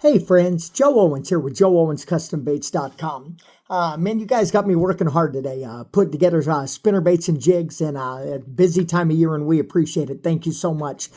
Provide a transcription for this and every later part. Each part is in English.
Hey friends, Joe Owens here with JoeOwensCustomBaits.com. Man, you guys got me working hard today, putting together spinner baits and jigs, and a busy time of year, and we appreciate it. Thank you so much.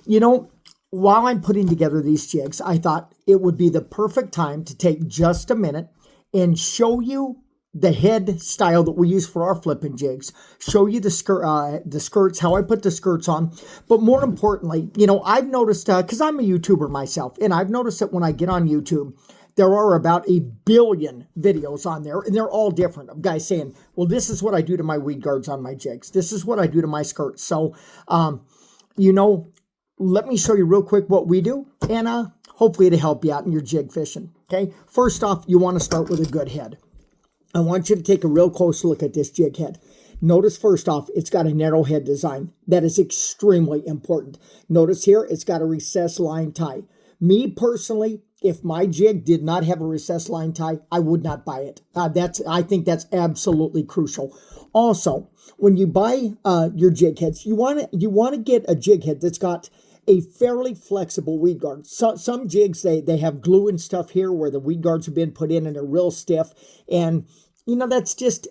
You know, while I'm putting together these jigs, I thought it would be the perfect time to take just a minute and show you the head style that we use for our flipping jigs, show you the skirts, how I put the skirts on. But more importantly, you know, I've noticed, because I'm a YouTuber myself, and I've noticed that when I get on YouTube, there are about 1 billion videos on there, and they're all different of guys saying, well, this is what I do to my weed guards on my jigs. This is what I do to my skirts. So, you know, let me show you real quick what we do, and hopefully it'll help you out in your jig fishing. Okay, first off, you want to start with a good head. I want you to take a real close look at this jig head. Notice first off, it's got a narrow head design. That is extremely important. Notice here, it's got a recessed line tie. Me personally, if my jig did not have a recessed line tie, I would not buy it. I think that's absolutely crucial. Also, when you buy your jig heads, you want to get a jig head that's got a fairly flexible weed guard. Some jigs, they have glue and stuff here where the weed guards have been put in and they're real stiff. And, you know, it's just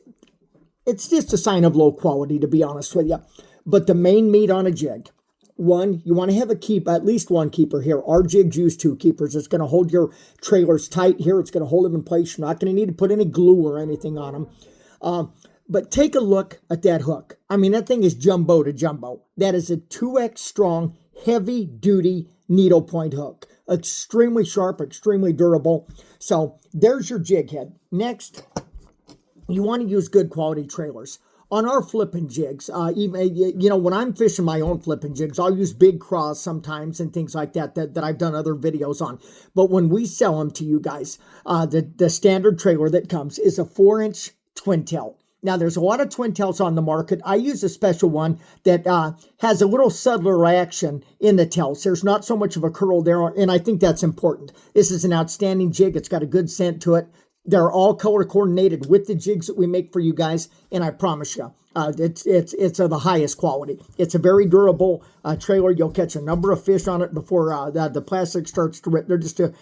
a sign of low quality, to be honest with you. But the main meat on a jig, one, you want to have at least one keeper here. Our jigs use 2 keepers. It's going to hold your trailers tight here. It's going to hold them in place. You're not going to need to put any glue or anything on them. But take a look at that hook. I mean, that thing is jumbo to jumbo. That is a 2X strong, heavy-duty needle point hook. Extremely sharp, extremely durable. So there's your jig head. Next, you want to use good quality trailers. On our flipping jigs, even, you know, when I'm fishing my own flipping jigs, I'll use Big Craws sometimes and things like that I've done other videos on. But when we sell them to you guys, the standard trailer that comes is a 4-inch twin tail. Now, there's a lot of twin tails on the market. I use a special one that has a little subtler action in the tails. There's not so much of a curl there, and I think that's important. This is an outstanding jig. It's got a good scent to it. They're all color coordinated with the jigs that we make for you guys, and I promise you, it's of the highest quality. It's a very durable trailer. You'll catch a number of fish on it before the plastic starts to rip. They're just an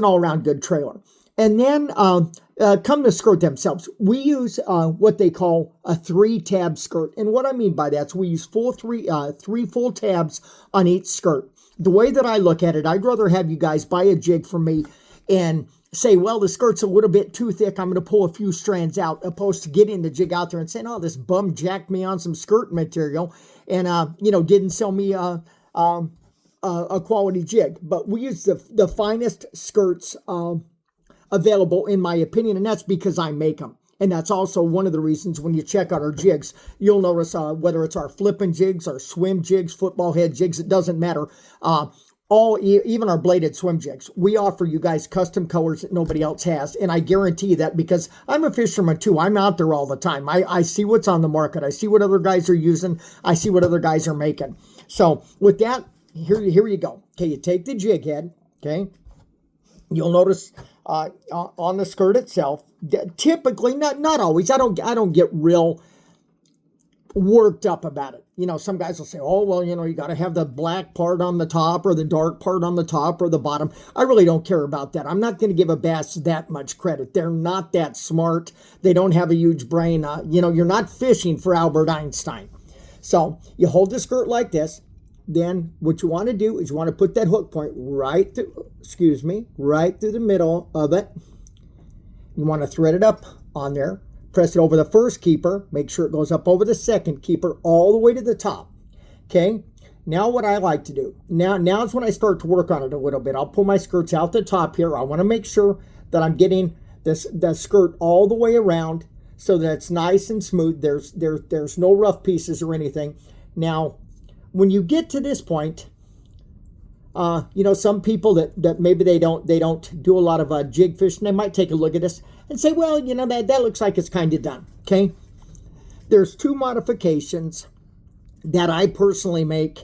all-around good trailer. And then come to skirt themselves. We use what they call a 3-tab skirt. And what I mean by that is we use three full tabs on each skirt. The way that I look at it, I'd rather have you guys buy a jig from me and say, well, the skirt's a little bit too thick, I'm going to pull a few strands out, opposed to getting the jig out there and saying, oh, this bum jacked me on some skirt material and, you know, didn't sell me a quality jig. But we use the finest skirts available, in my opinion, and that's because I make them. And that's also one of the reasons when you check out our jigs, you'll notice whether it's our flipping jigs, our swim jigs, football head jigs, it doesn't matter. Even our bladed swim jigs, we offer you guys custom colors that nobody else has. And I guarantee you that because I'm a fisherman too. I'm out there all the time. I see what's on the market. I see what other guys are using. I see what other guys are making. So with that, here you go. Okay, you take the jig head, okay? You'll notice on the skirt itself, typically, not always, I don't get real worked up about it. You know, some guys will say, oh, well, you know, you got to have the black part on the top or the dark part on the top or the bottom. I really don't care about that. I'm not going to give a bass that much credit. They're not that smart. They don't have a huge brain. You know, you're not fishing for Albert Einstein. So you hold the skirt like this. Then what you want to do is you want to put that hook point right through the middle of it. You want to thread it up on there. Press it over the first keeper. Make sure it goes up over the second keeper all the way to the top. Okay? Now what I like to do, now is when I start to work on it a little bit. I'll pull my skirts out the top here. I want to make sure that I'm getting the skirt all the way around so that it's nice and smooth. There's no rough pieces or anything. Now, when you get to this point, you know, some people that maybe they don't do a lot of jig fishing, they might take a look at this and say, well, you know, that looks like it's kind of done. Okay, there's 2 modifications that I personally make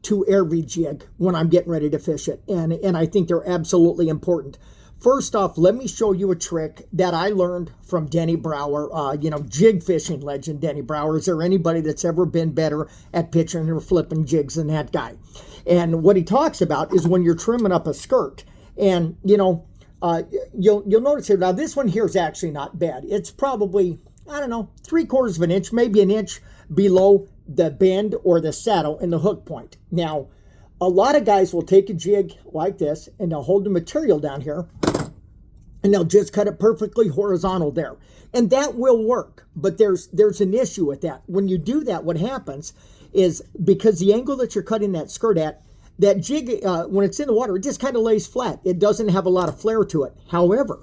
to every jig when I'm getting ready to fish it, and I think they're absolutely important. First off, let me show you a trick that I learned from Denny Brauer, you know, jig fishing legend Denny Brauer. Is there anybody that's ever been better at pitching or flipping jigs than that guy? And what he talks about is when you're trimming up a skirt, And, you know, you'll notice here, now this one here is actually not bad. It's probably, I don't know, 3/4 of an inch, maybe an inch below the bend or the saddle and the hook point. Now, a lot of guys will take a jig like this and they'll hold the material down here and they'll just cut it perfectly horizontal there. And that will work, but there's an issue with that. When you do that, what happens is, because the angle that you're cutting that skirt at, that jig, when it's in the water, it just kind of lays flat. It doesn't have a lot of flare to it. However,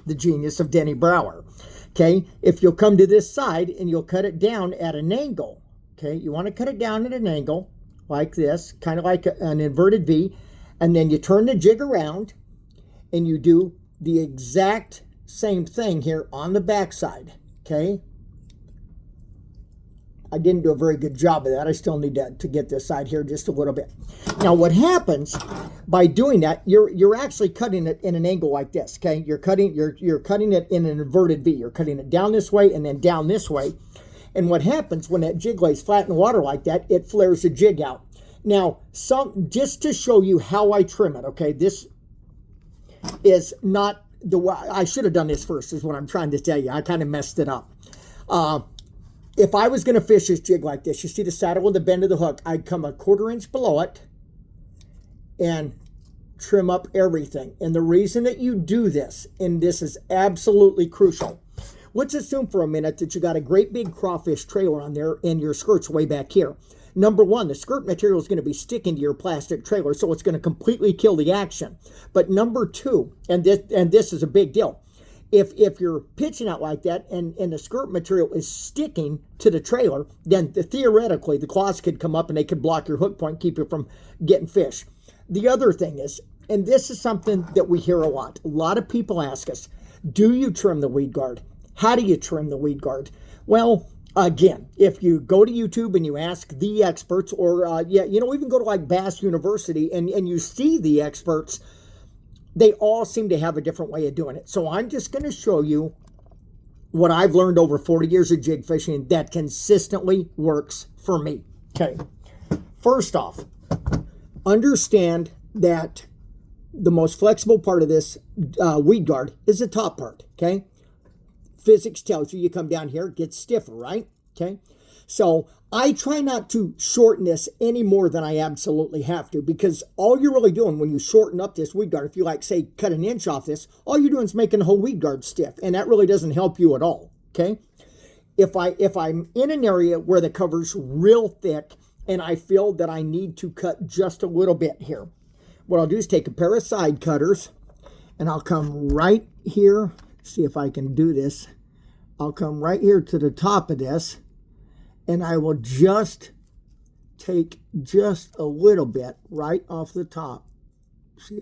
the genius of Denny Brauer, okay, if you'll come to this side and you'll cut it down at an angle, okay, you want to cut it down at an angle like this, kind of like an inverted V, and then you turn the jig around and you do the exact same thing here on the back side, okay? I didn't do a very good job of that. I still need to get this side here just a little bit. Now, what happens by doing that, you're actually cutting it in an angle like this, okay? You're cutting it in an inverted V. You're cutting it down this way and then down this way. And what happens when that jig lays flat in the water like that, it flares the jig out. Now, just to show you how I trim it, okay? This is not the way. I should have done this first, is what I'm trying to tell you. I kind of messed it up. If I was going to fish this jig like this, you see the saddle and the bend of the hook, I'd come 1/4 inch below it and trim up everything. And the reason that you do this, and this is absolutely crucial, let's assume for a minute that you got a great big crawfish trailer on there and your skirt's way back here. Number one, the skirt material is going to be sticking to your plastic trailer, so it's going to completely kill the action. But number two, and this is a big deal, if you're pitching out like that and the skirt material is sticking to the trailer, then theoretically the claws could come up and they could block your hook point, keep you from getting fish. The other thing is, and this is something that we hear a lot of people ask us, do you trim the weed guard? How do you trim the weed guard? Well, again, if you go to YouTube and you ask the experts, or even go to like Bass University and you see the experts, they all seem to have a different way of doing it. So I'm just going to show you what I've learned over 40 years of jig fishing that consistently works for me. Okay. First off, understand that the most flexible part of this weed guard is the top part. Okay. Physics tells you come down here, it gets stiffer, right? Okay. So I try not to shorten this any more than I absolutely have to, because all you're really doing when you shorten up this weed guard, if you say cut an inch off this, all you're doing is making the whole weed guard stiff, and that really doesn't help you at all, okay? If I'm in an area where the cover's real thick and I feel that I need to cut just a little bit here, what I'll do is take a pair of side cutters and I'll come right here, see if I can do this. I'll come right here to the top of this, and I will just take just a little bit right off the top. See,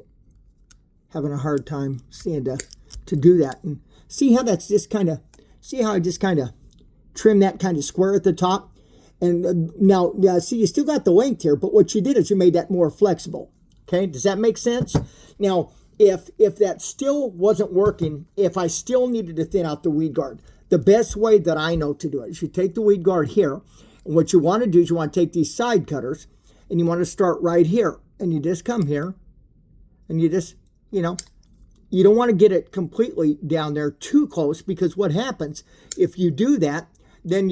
having a hard time seeing to do that. And see how that's just kind of, see how I just kind of trim that kind of square at the top? And now, see, you still got the length here, but what you did is you made that more flexible. Okay, does that make sense? Now, if that still wasn't working, if I still needed to thin out the weed guard, the best way that I know to do it is you take the weed guard here, and what you want to do is you want to take these side cutters, and you want to start right here, and you just come here, and you just, you don't want to get it completely down there too close, because what happens if you do that, then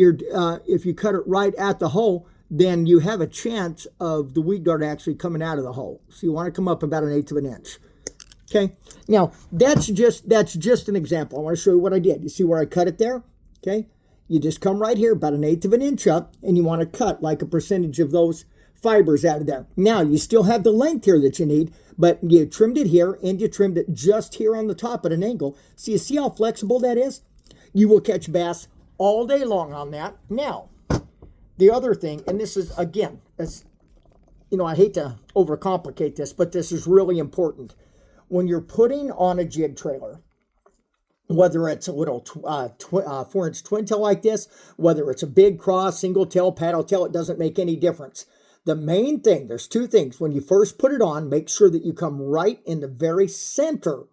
if you cut it right at the hole, then you have a chance of the weed guard actually coming out of the hole. So you want to come up about 1/8 of an inch. Okay, now that's just an example. I want to show you what I did. You see where I cut it there? Okay, you just come right here about 1/8 of an inch up, and you want to cut like a percentage of those fibers out of there. Now you still have the length here that you need, but you trimmed it here and you trimmed it just here on the top at an angle. So you see how flexible that is? You will catch bass all day long on that. Now, the other thing, and this is, again, I hate to overcomplicate this, but this is really important. When you're putting on a jig trailer, whether it's a little 4-inch twin tail like this, whether it's a big cross, single tail, paddle tail, it doesn't make any difference. The main thing, there's two things. When you first put it on, make sure that you come right in the very center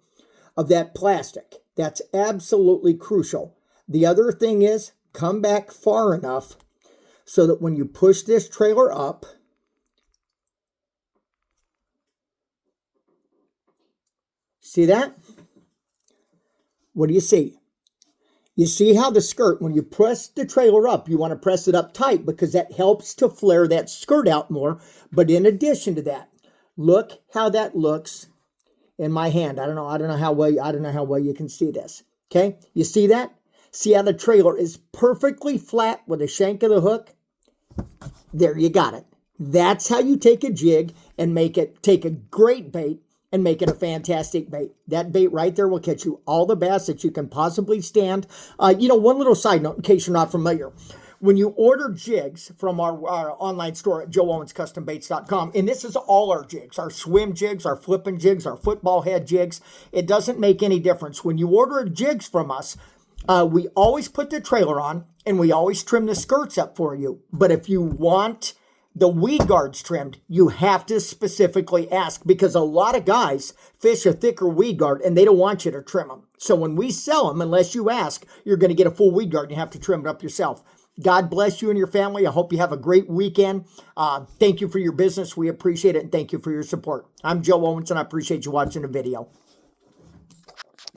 of that plastic. That's absolutely crucial. The other thing is, come back far enough so that when you push this trailer up, See that? What do you see? You see how the skirt, when you press the trailer up, you want to press it up tight because that helps to flare that skirt out more. But in addition to that, look how that looks in my hand. I don't know how well you can see this. Okay? You see that? See how the trailer is perfectly flat with the shank of the hook? There, you got it. That's how you take a jig and take a great bait and make it a fantastic bait. That bait right there will catch you all the bass that you can possibly stand. One little side note in case you're not familiar. When you order jigs from our online store at joeowenscustombaits.com, and this is all our jigs, our swim jigs, our flipping jigs, our football head jigs, it doesn't make any difference. When you order jigs from us, we always put the trailer on and we always trim the skirts up for you. But if you want the weed guards trimmed, you have to specifically ask because a lot of guys fish a thicker weed guard and they don't want you to trim them. So when we sell them, unless you ask, you're going to get a full weed guard and you have to trim it up yourself. God bless you and your family. I hope you have a great weekend. Thank you for your business. We appreciate it, and thank you for your support. I'm Joe Owens, and I appreciate you watching the video.